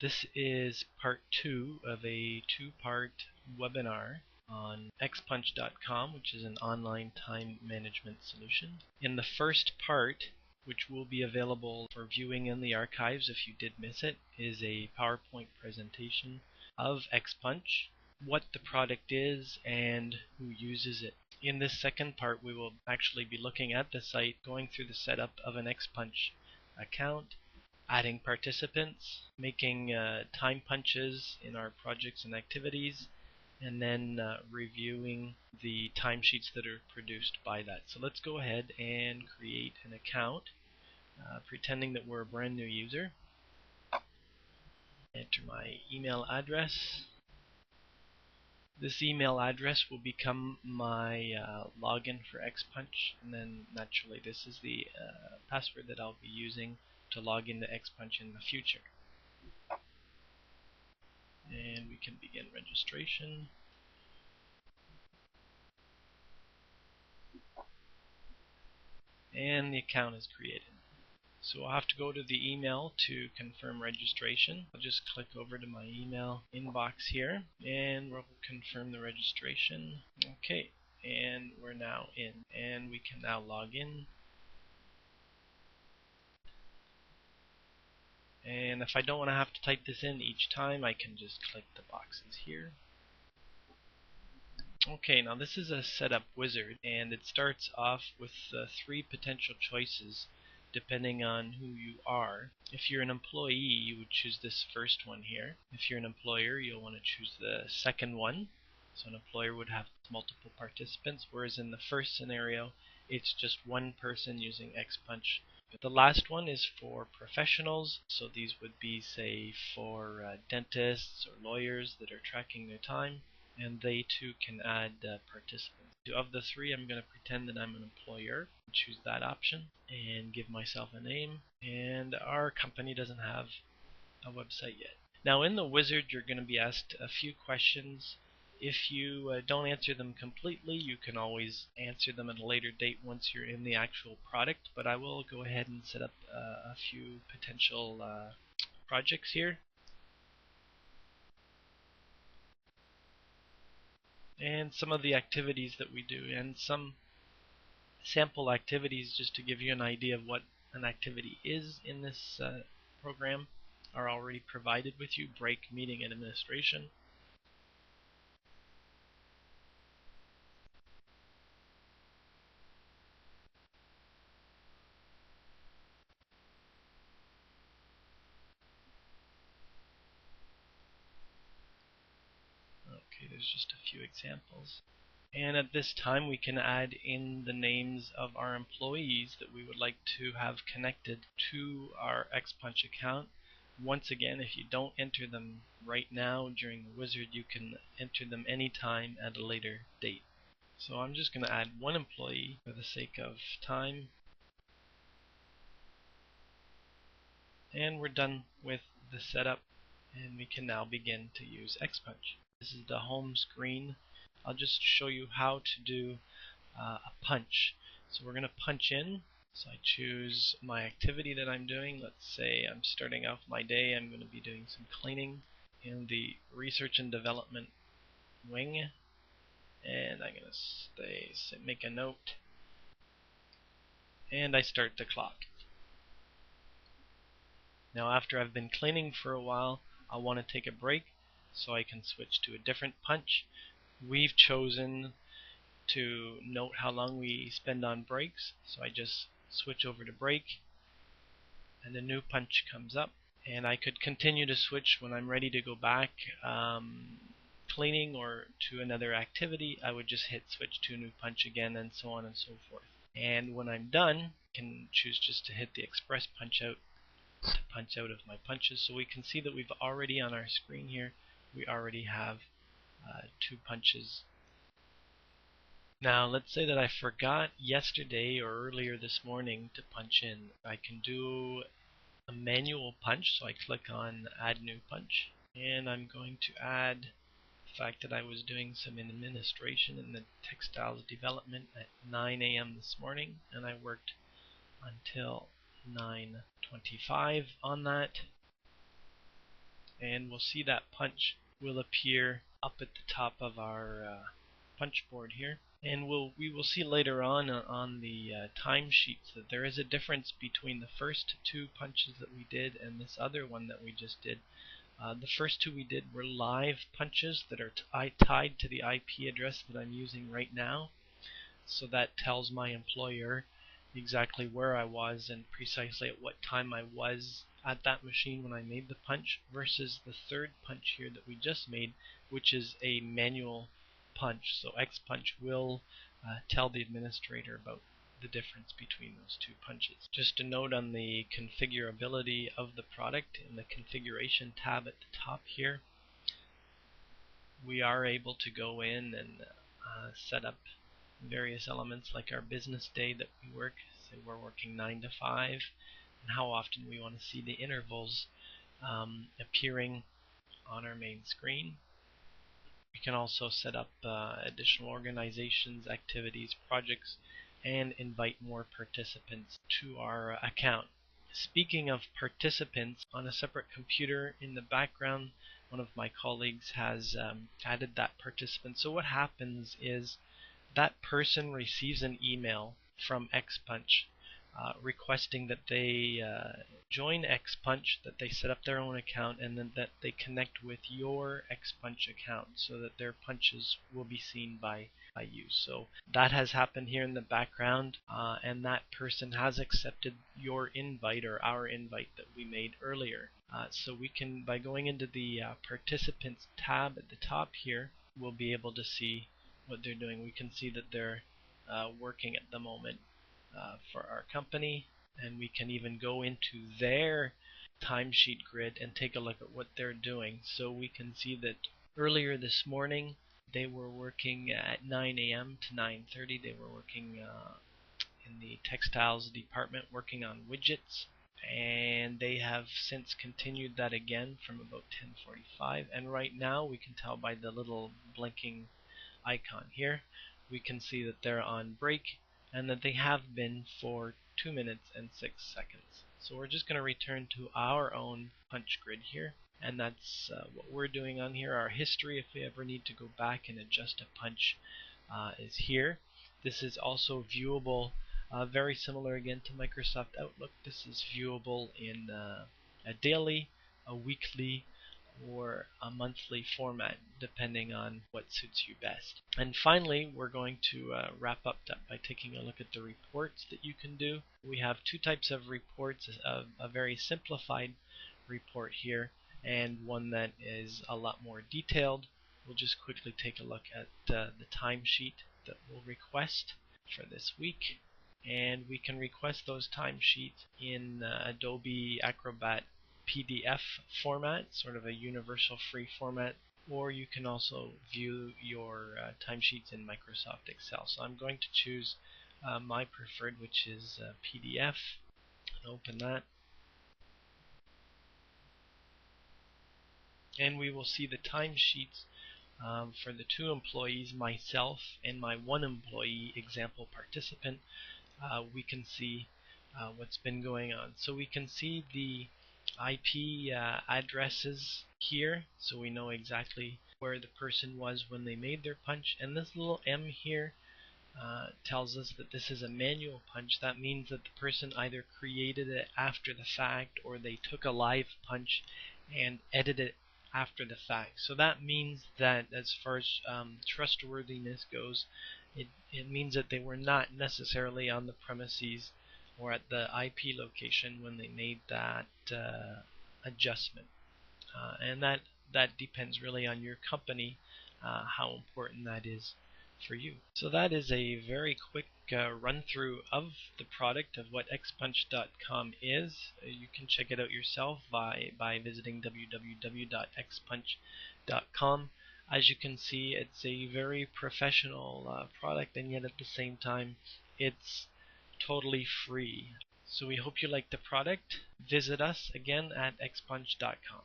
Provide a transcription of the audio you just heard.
This is part 2 of a 2-part webinar on xpunch.com, which is an online time management solution. In the first part, which will be available for viewing in the archives if you did miss it, is a PowerPoint presentation of xpunch, what the product is, and who uses it. In this second part, we will actually be looking at the site, going through the setup of an xpunch account, adding participants, making time punches in our projects and activities, and then reviewing the timesheets that are produced by that. So let's go ahead and create an account, pretending that we're a brand new user. Enter my email address. This email address will become my login for xpunch, and then naturally this is the password that I'll be using to log into xpunch in the future. And we can begin registration. And the account is created. So I'll have to go to the email to confirm registration. I'll just click over to my email inbox here and we'll confirm the registration. Okay, and we're now in, and we can now log in. And if I don't want to have to type this in each time, I can just click the boxes here. Okay, now this is a setup wizard, and it starts off with 3 potential choices depending on who you are. If you're an employee, you would choose this first one here. If you're an employer, you'll want to choose the second one. So an employer would have multiple participants, whereas in the first scenario, it's just one person using xpunch. The last one is for professionals, so these would be, say, for dentists or lawyers that are tracking their time, and they too can add participants. Of the 3, I'm going to pretend that I'm an employer, choose that option, and give myself a name. And our company doesn't have a website yet. Now in the wizard, you're going to be asked a few questions. If you don't answer them completely, you can always answer them at a later date once you're in the actual product, but I will go ahead and set up a few potential projects here. And some of the activities that we do, and some sample activities just to give you an idea of what an activity is in this program are already provided with you. Break, meeting, and administration. Okay, there's just a few examples. And at this time we can add in the names of our employees that we would like to have connected to our xpunch account. Once again, if you don't enter them right now during the wizard, you can enter them anytime at a later date. So I'm just going to add one employee for the sake of time. And we're done with the setup, and we can now begin to use xpunch. This is the home screen. I'll just show you how to do a punch. So we're going to punch in. So I choose my activity that I'm doing. Let's say I'm starting off my day. I'm going to be doing some cleaning in the research and development wing. And I'm going to make a note. And I start the clock. Now after I've been cleaning for a while, I want to take a break, so I can switch to a different punch. We've chosen to note how long we spend on breaks, so I just switch over to break, and a new punch comes up. And I could continue to switch when I'm ready to go back cleaning or to another activity. I would just hit switch to a new punch again, and so on and so forth. And when I'm done, I can choose just to hit the express punch out to punch out of my punches. So we can see that we've already on our screen here, we already have 2 punches. Now let's say that I forgot yesterday or earlier this morning to punch in. I can do a manual punch, so I click on add new punch, and I'm going to add the fact that I was doing some administration in the textiles development at 9 a.m. this morning, and I worked until 9:25 on that. and we'll see that punch will appear up at the top of our punch board here. And we will see later on the timesheets that there is a difference between the first two punches that we did and this other one that we just did. The first two we did were live punches that are tied to the IP address that I'm using right now. So that tells my employer exactly where I was and precisely at what time I was at that machine when I made the punch, versus the third punch here that we just made, which is a manual punch. So Xpunch will tell the administrator about the difference between those two punches. Just a note on the configurability of the product. In the configuration tab at the top here, we are able to go in and set up various elements like our business day that we work. Say we're working 9 to 5, and how often we want to see the intervals appearing on our main screen. We can also set up additional organizations, activities, projects, and invite more participants to our account. Speaking of participants, on a separate computer in the background, one of my colleagues has added that participant. So what happens is that person receives an email from Xpunch requesting that they join Xpunch, that they set up their own account, and then that they connect with your Xpunch account so that their punches will be seen by you. So that has happened here in the background, and that person has accepted your invite or our invite that we made earlier. So we can, by going into the participants tab at the top here, we'll be able to see what they're doing. We can see that they're working at the moment for our company, and we can even go into their timesheet grid and take a look at what they're doing. So we can see that earlier this morning they were working at 9 a.m. to 9:30. They were working in the textiles department working on widgets, and they have since continued that again from about 10:45. And right now we can tell by the little blinking icon here, we can see that they're on break and that they have been for 2 minutes and 6 seconds. So we're just going to return to our own punch grid here, and that's what we're doing on here. Our history, if we ever need to go back and adjust a punch, is here. This is also viewable, very similar again to Microsoft Outlook. This is viewable in a daily, a weekly, or a monthly format, depending on what suits you best. And finally, we're going to wrap up that by taking a look at the reports that you can do. We have two types of reports, a very simplified report here and one that is a lot more detailed. We'll just quickly take a look at the timesheet that we'll request for this week. And we can request those timesheets in Adobe Acrobat PDF format, sort of a universal free format, or you can also view your timesheets in Microsoft Excel. So I'm going to choose my preferred, which is PDF, and open that. And we will see the timesheets for the two employees, myself and my one employee example participant. We can see what's been going on. So we can see the IP addresses here, so we know exactly where the person was when they made their punch. And this little M here tells us that this is a manual punch. That means that the person either created it after the fact or they took a live punch and edited it after the fact. So that means that as far as trustworthiness goes, it means that they were not necessarily on the premises or at the IP location when they made that adjustment. And that depends really on your company, how important that is for you. So that is a very quick run through of the product, of what xpunch.com is. You can check it out yourself by visiting www.xpunch.com. As you can see, it's a very professional product, and yet at the same time it's totally free. So we hope you like the product. Visit us again at xpunch.com.